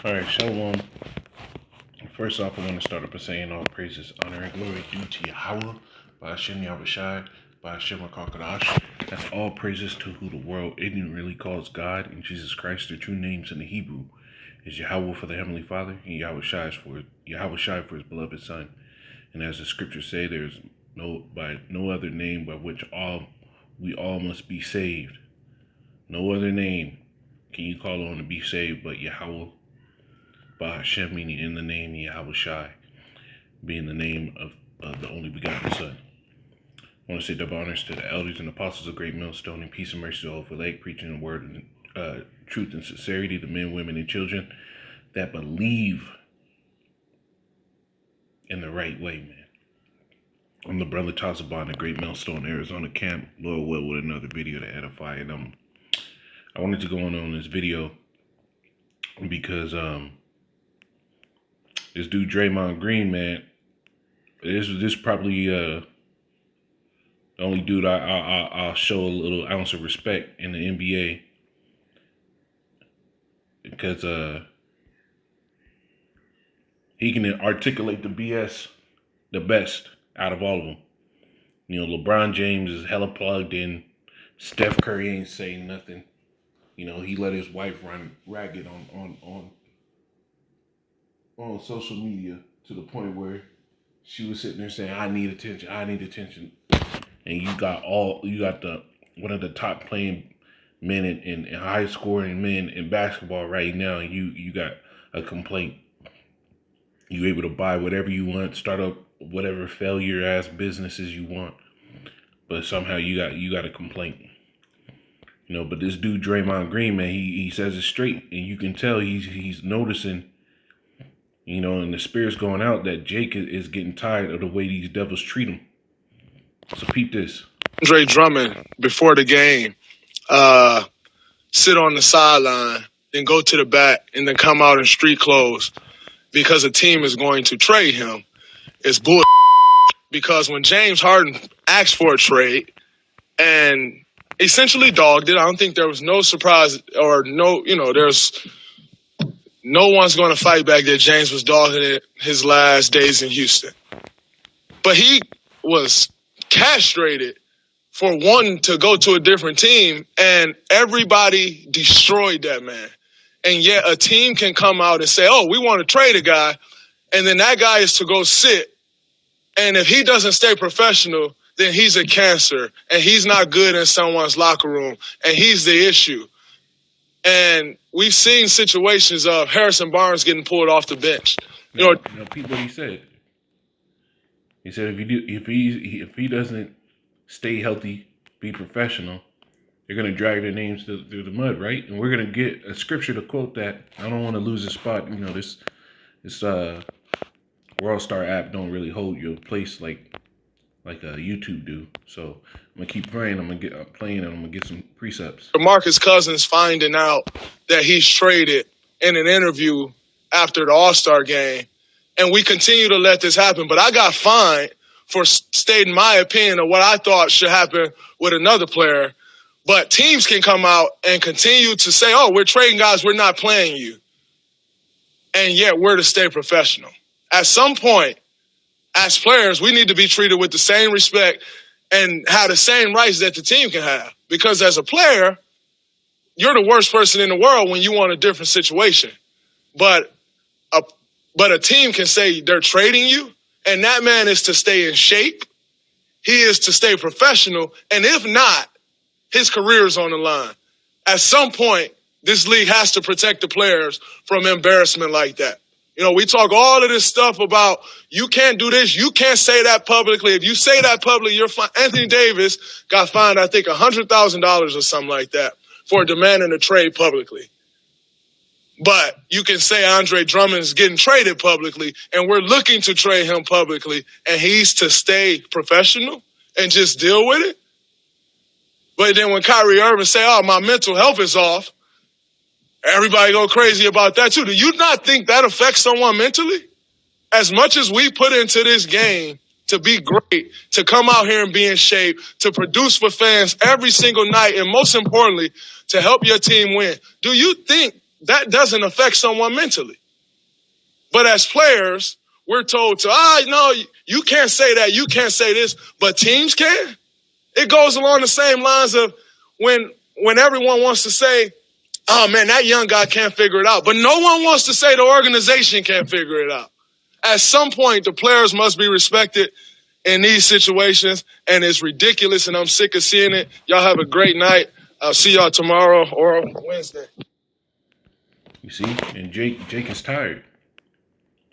All right, Shalom. First off, I want to start up by saying all praises, honor, and glory due to Yahweh, by Hashem Yahushai, by Hashem HaKadosh. That's all praises to who the world ignorantly calls God, and Jesus Christ. Their true names in the Hebrew is Yahweh for the Heavenly Father, and Yahushai for His beloved Son. And as the scriptures say, there is no other name by which we all must be saved. No other name can you call on to be saved but Yahweh. By Hashem, meaning in the name Yahushai, being the name of the only begotten Son. I want to say double honors to the elders and apostles of Great Millstone, and peace and mercy to all for Lake, preaching the word and truth and sincerity to men, women, and children that believe in the right way, man. I'm the brother Tazabon, the Great Millstone, Arizona camp. Lord will with another video to edify. And I wanted to go on this video because this dude Draymond Green, man, this probably the only dude I'll show a little ounce of respect in the NBA, because he can articulate the BS the best out of all of them. You know, LeBron James is hella plugged in. Steph Curry ain't saying nothing. You know, he let his wife run ragged on social media to the point where she was sitting there saying, I need attention. And you got one of the top playing men and high scoring men in basketball right now, and you got a complaint. You able to buy whatever you want, start up whatever failure ass businesses you want, but somehow you got a complaint. You know, but this dude Draymond Green, man, he says it straight, and you can tell he's noticing. You know, and the spirit's going out that Jake is getting tired of the way these devils treat him. So peep this. Andre Drummond, before the game, sit on the sideline, then go to the back, and then come out in street clothes because a team is going to trade him. It's bull. Because when James Harden asked for a trade and essentially dogged it, I don't think there was no surprise or there's no one's going to fight back that James was dogging it his last days in Houston. But he was castrated for wanting to go to a different team, and everybody destroyed that man. And yet a team can come out and say, oh, we want to trade a guy, and then that guy is to go sit. And if he doesn't stay professional, then he's a cancer, and he's not good in someone's locker room, and he's the issue. And we've seen situations of Harrison Barnes getting pulled off the bench. You know, Pete, what he said. He said if he doesn't stay healthy, be professional, they're gonna drag their names through the mud, right? And we're gonna get a scripture to quote that. I don't want to lose a spot. You know, this World Star app don't really hold your place like YouTube do. So I'm gonna keep praying. I'm gonna get some precepts. DeMarcus Cousins finding out that he's traded in an interview after the All-Star game, and we continue to let this happen. But I got fined for stating my opinion of what I thought should happen with another player. But teams can come out and continue to say, "Oh, we're trading guys. We're not playing you," and yet we're to stay professional. At some point, as players, we need to be treated with the same respect and have the same rights that the team can have. Because as a player, you're the worst person in the world when you want a different situation. But a team can say they're trading you, and that man is to stay in shape. He is to stay professional. And if not, his career is on the line. At some point, this league has to protect the players from embarrassment like that. You know, we talk all of this stuff about you can't do this, you can't say that publicly. If you say that publicly, you're fine. Anthony Davis got fined, I think, $100,000 or something like that for demanding a trade publicly. But you can say Andre Drummond is getting traded publicly, and we're looking to trade him publicly, and he's to stay professional and just deal with it. But then when Kyrie Irving say, oh, my mental health is off, everybody go crazy about that too. Do you not think that affects someone mentally? As much as we put into this game to be great, to come out here and be in shape, to produce for fans every single night, and most importantly, to help your team win, do you think that doesn't affect someone mentally. But as players, we're told to, no, you can't say that, you can't say this, but teams can. It goes along the same lines of when everyone wants to say, oh man, that young guy can't figure it out. But no one wants to say the organization can't figure it out. At some point, the players must be respected in these situations, and it's ridiculous, and I'm sick of seeing it. Y'all have a great night. I'll see y'all tomorrow or Wednesday. You see? And Jake is tired.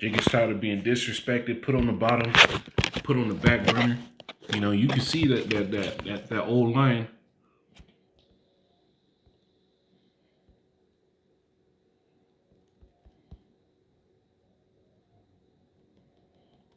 Jake is tired of being disrespected, put on the bottom, put on the back burner. You know, you can see that old line.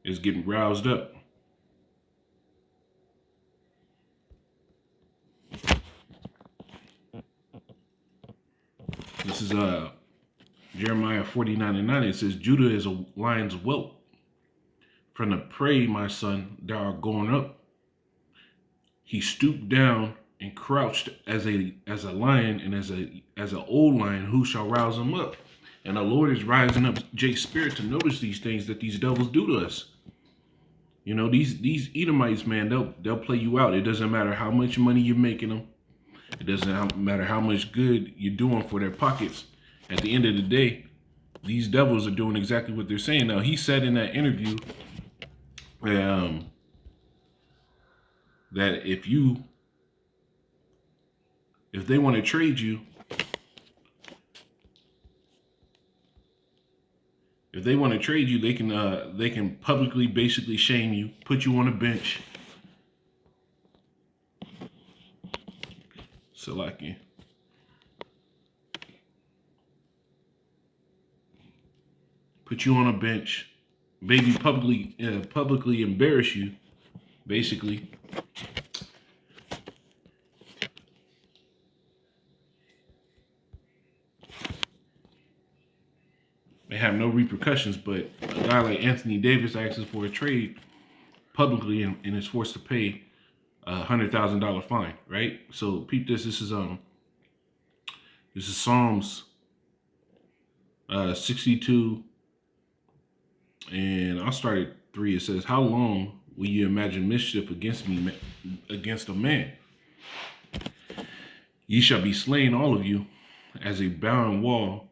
Is getting roused up. This is Jeremiah 49:9. It says, Judah is a lion's whelp. From the prey, my son, thou art going up. He stooped down and crouched as a lion, and as an old lion, who shall rouse him up? And the Lord is rising up Jake's spirit to notice these things that these devils do to us. You know, these Edomites, man, they'll play you out. It doesn't matter how much money you're making them. It doesn't matter how much good you're doing for their pockets. At the end of the day, these devils are doing exactly what they're saying. Now, he said in that interview that if they want to trade you, they can publicly basically shame you, put you on a bench. Salaki. Put you on a bench, maybe publicly embarrass you, basically. They have no repercussions, but a guy like Anthony Davis asks for a trade publicly and is forced to pay $100,000 fine, right? So peep this. This is Psalms 62, and I'll start at 3. It says, how long will you imagine mischief against me, against a man? Ye shall be slain, all of you, as a barren wall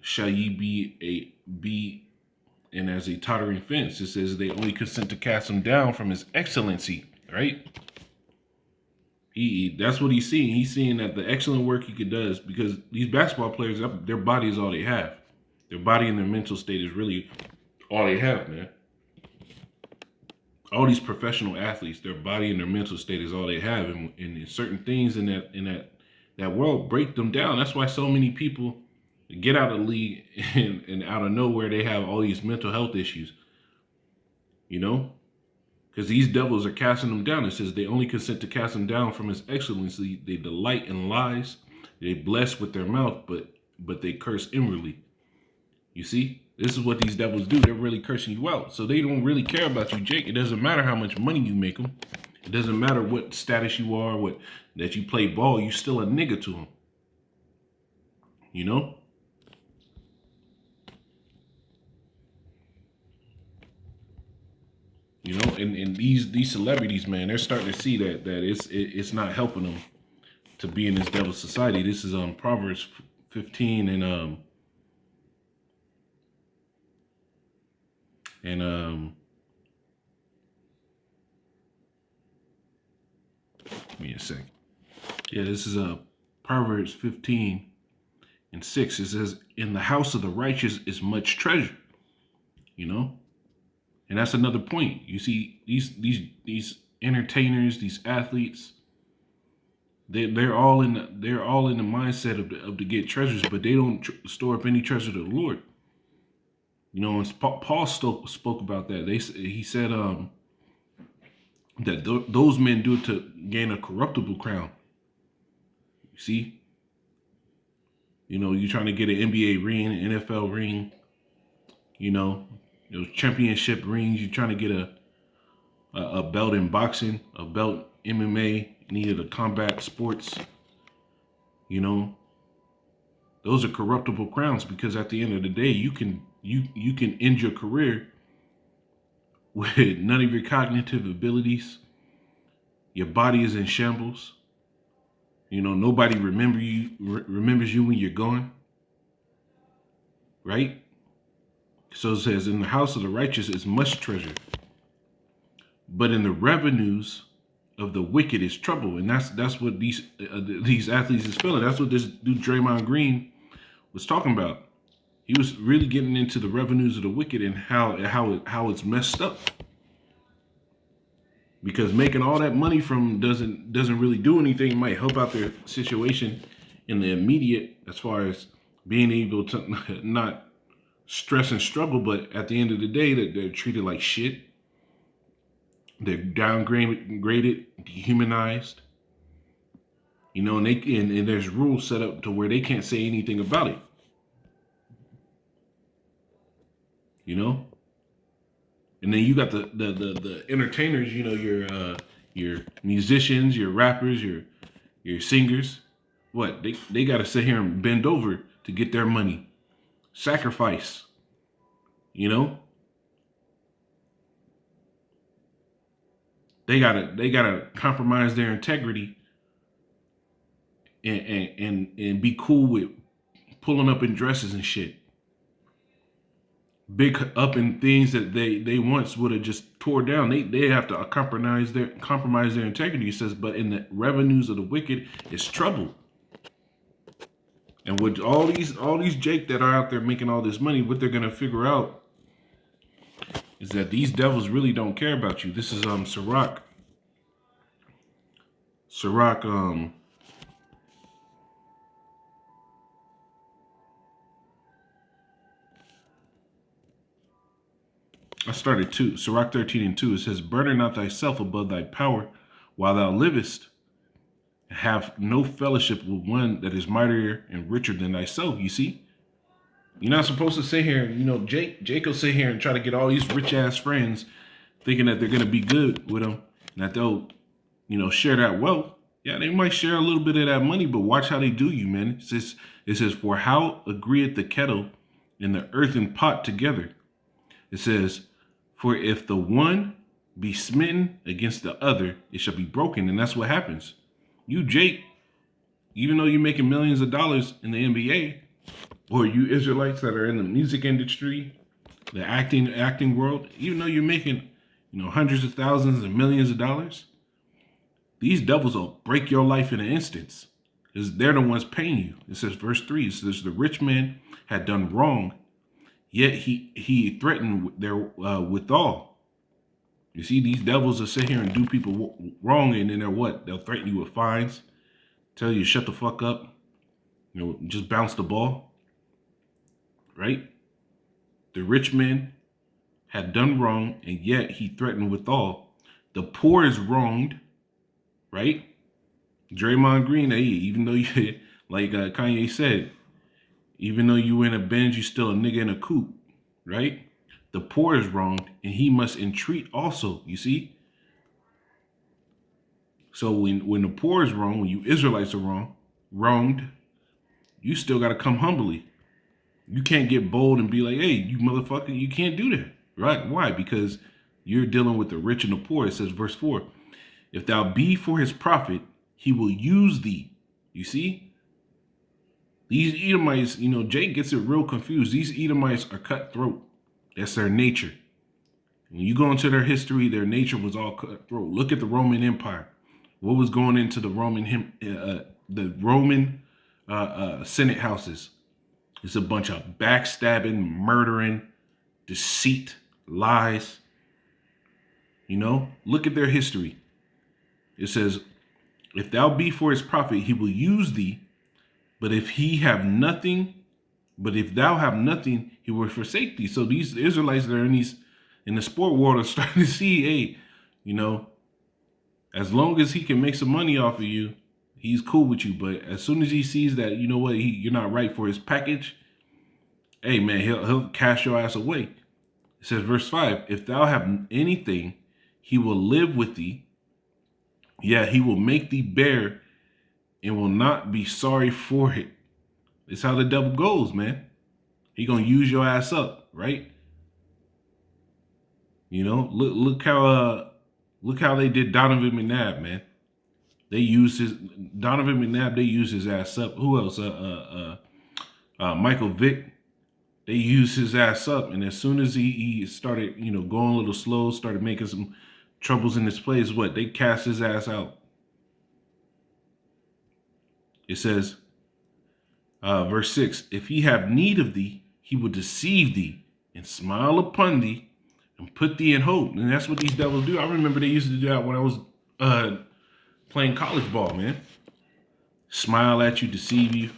shall ye be, and as a tottering fence. It says they only consent to cast him down from his excellency, right? That's what he's seeing. He's seeing that the excellent work he does, because these basketball players, their body is all they have. Their body and their mental state is really all they have, man. All these professional athletes, their body and their mental state is all they have, and certain things in that world break them down. That's why so many people get out of the league and out of nowhere they have all these mental health issues. You know? Because these devils are casting them down. It says they only consent to cast him down from his excellency. They delight in lies. They bless with their mouth, but they curse inwardly. You see? This is what these devils do. They're really cursing you out. So they don't really care about you, Jake. It doesn't matter how much money you make them. It doesn't matter what status you are, that you play ball. You still a nigga to them. You know? You know, and these celebrities, man, they're starting to see that it's not helping them to be in this devil society. This is Proverbs 15 and give me a second. Yeah, this is Proverbs 15 and 6. It says, "In the house of the righteous is much treasure." You know. And that's another point. You see, these entertainers, these athletes, they're all in the mindset of to get treasures, but they don't store up any treasure to the Lord. You know, and Paul spoke about that. He said that those men do it to gain a corruptible crown. You see, you know, you're trying to get an NBA ring, an NFL ring, you know. Those championship rings, you're trying to get a belt in boxing, a belt MMA, needed a combat sports. You know, Those are corruptible crowns, because at the end of the day, you can end your career with none of your cognitive abilities. Your body is in shambles. Nobody remembers you when you're gone, right? So it says, in the house of the righteous is much treasure, but in the revenues of the wicked is trouble. And that's what these athletes is feeling. That's what this dude Draymond Green was talking about. He was really getting into the revenues of the wicked and how it's messed up. Because making all that money from doesn't really do anything. It might help out their situation in the immediate, as far as being able to not stress and struggle, but at the end of the day, that they're treated like shit. They're downgraded, dehumanized. And there's rules set up to where they can't say anything about it. And then you got the entertainers, your musicians, your rappers, your singers. What? They got to sit here and bend over to get their money. Sacrifice. They gotta compromise their integrity and be cool with pulling up in dresses and shit. Big up in things that they once would have just tore down. They have to compromise their integrity. It says, but in the revenues of the wicked is trouble. And with all these Jake that are out there making all this money, what they're gonna figure out is that these devils really don't care about you. This is Ciroc. I started 2. Sirach 13:2. It says, burden not thyself above thy power while thou livest. Have no fellowship with one that is mightier and richer than thyself. You see? You're not supposed to sit here, Jake will sit here and try to get all these rich ass friends thinking that they're going to be good with them and that they'll, share that wealth. Yeah, they might share a little bit of that money, but watch how they do you, man. It says, for how agreeth the kettle and the earthen pot together? It says, for if the one be smitten against the other, it shall be broken. And that's what happens. You, Jake, even though you're making millions of dollars in the NBA, or you Israelites that are in the music industry, the acting world, even though you're making, hundreds of thousands and millions of dollars, these devils will break your life in an instant, because they're the ones paying you. It says, verse 3, it says, the rich man had done wrong, yet he threatened their withal. You see, these devils will sit here and do people wrong, and then they'll threaten you with fines, tell you to shut the fuck up, just bounce the ball, right? The rich man had done wrong, and yet he threatened withal. The poor is wronged, right? Draymond Green, hey, even though you, like Kanye said, even though you in a Benz, you still a nigga in a coupe, right? The poor is wronged, and he must entreat also, you see? So when the poor is wrong, when you Israelites are wronged, you still got to come humbly. You can't get bold and be like, hey, you motherfucker, you can't do that, right? Why? Because you're dealing with the rich and the poor. It says, verse 4, if thou be for his profit, he will use thee. You see? These Edomites, Jake gets it real confused. These Edomites are cutthroat. That's their nature. When you go into their history, their nature was all cutthroat. Look at the Roman Empire. What was going into the Roman Senate houses? It's a bunch of backstabbing, murdering, deceit, lies. Look at their history. It says, if thou be for his profit, he will use thee. But if thou have nothing, he will forsake thee. So these Israelites that are in the sport world are starting to see, hey, as long as he can make some money off of you, he's cool with you. But as soon as he sees that, you're not right for his package, hey man, he'll cast your ass away. It says, verse 5, if thou have anything, he will live with thee. Yeah, he will make thee bear and will not be sorry for it. It's how the devil goes, man. He gonna use your ass up, right? You know, look how they did Donovan McNabb, man. They used his Donovan McNabb. They used his ass up. Who else? Michael Vick. They used his ass up, and as soon as he started, going a little slow, started making some troubles in his plays, what they cast his ass out. It says, verse 6: If he have need of thee, he will deceive thee and smile upon thee and put thee in hope. And that's what these devils do. I remember they used to do that when I was playing college ball, man. Smile at you, deceive you,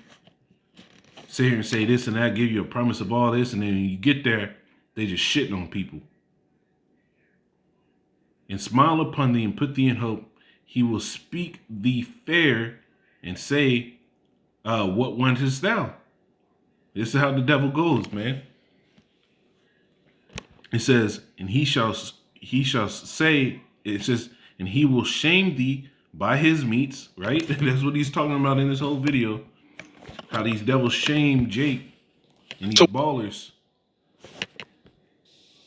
sit here and say this and that, give you a promise of all this, and then when you get there, they just shitting on people. And smile upon thee and put thee in hope. He will speak thee fair and say, what wantest thou? This is how the devil goes, man. It says, and he shall say, it says, and he will shame thee by his meats, right? That's what he's talking about in this whole video. How these devils shame Jake and these ballers.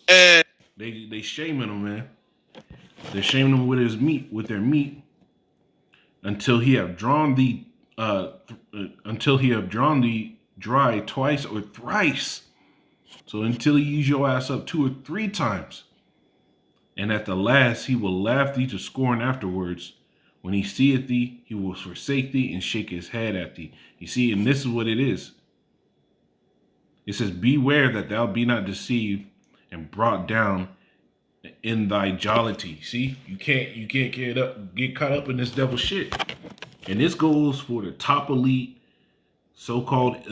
And They shaming him, man. They're shaming him with his meat, with their meat, until he have drawn thee, dry twice or thrice. So until he use your ass up 2 or 3 times. And at the last he will laugh thee to scorn afterwards. When he seeth thee, he will forsake thee and shake his head at thee. You see, and this is what it is. It says, beware that thou be not deceived and brought down in thy jollity. See, you can't get caught up in this devil shit. And this goes for the top elite, so-called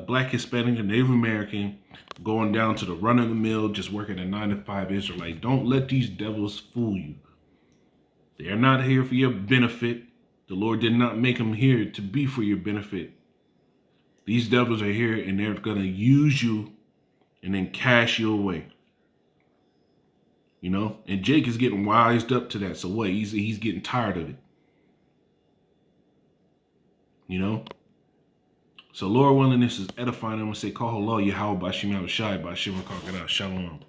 Black, Hispanic, and Native American, going down to the run-of-the-mill, just working a 9-to-5 Israelite. Don't let these devils fool you. They are not here for your benefit. The Lord did not make them here to be for your benefit. These devils are here and they're going to use you and then cash you away. You know, and Jake is getting wised up to that. So what? He's getting tired of it. You know? So Lord willing, this is edifying. I'm going to say, Call Allah Yahweh Bashim Shai Bashim Shalom.